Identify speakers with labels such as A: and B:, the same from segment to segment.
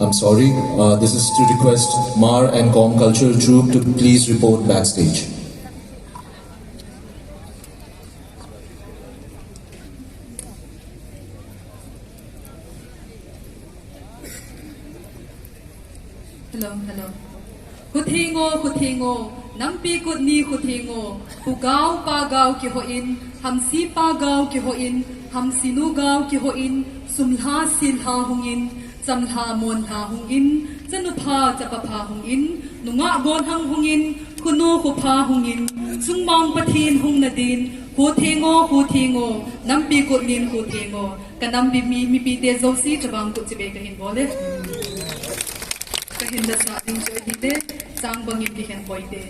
A: I'm sorry. This is to request Mar and Com Cultural Troupe to please report backstage.
B: Hello. Huthingo, nampi kutni huthingo, pugao pagao ki hoin, hamsi pagao ki hoin, hamsinu gao ki hoin, sumha silha hungin, samha monha hungin, zanupha chapapha hungin, nunga gon hang hungin, kuno hupha hungin, sungmang pathin hung nadin, huthingo, nampi kutnin huthingo, kanambi mi pite zosi chabang kutsibe kahin bole. Kahinda sa Lhingjoujam, changbanginkikhen poite.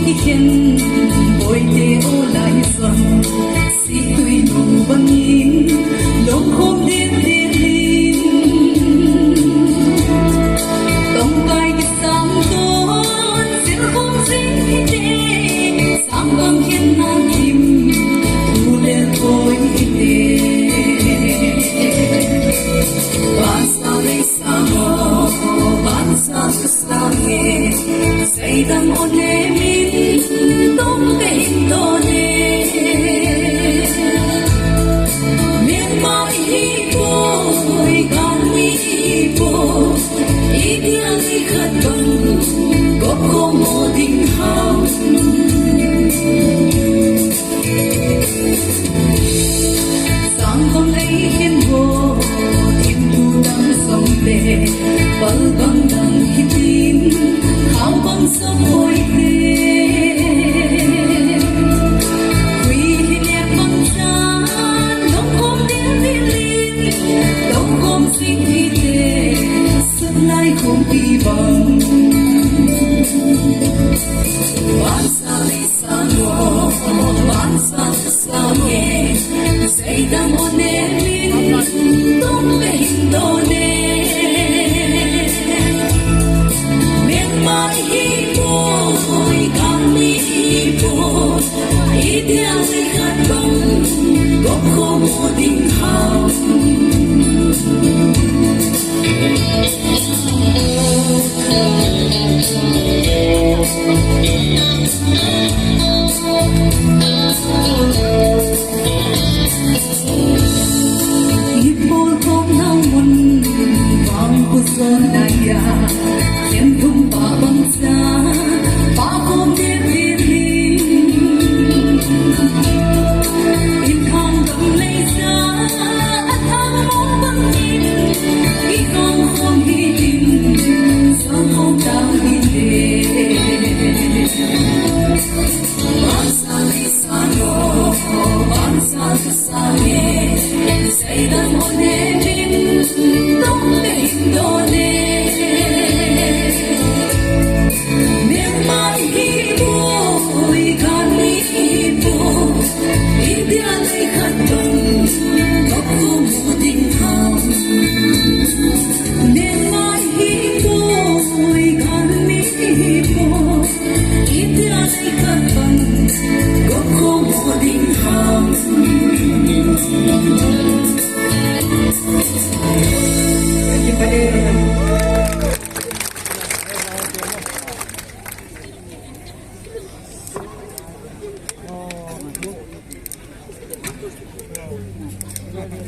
B: Kikhen poite olai son si tui nu bangin long khom den lin tong kai ki sam ton sir khom sing te sam bang khen na kim tu le koi te basa le samo basa sa nge say dam one Tông cây đô nê miền mãi hi bôi gan mi bôi ý điên đi khát bằng có cô mô đình hào sáng không lấy hiên vô tim tu đang sông về bờ băng đang hi tin thảo băng sông hồi không đi bằng bán xa đi xa ngô bán xa nghe say đam ôn nê linh tông về hình đô nê miền mãi hi bôi càng mi hi bôi ý điên đi khát bằng góp khô mô đình hào Hãy subscribe cho kênh Ghiền Mì Gõ để không bỏ lỡ những video hấp dẫn.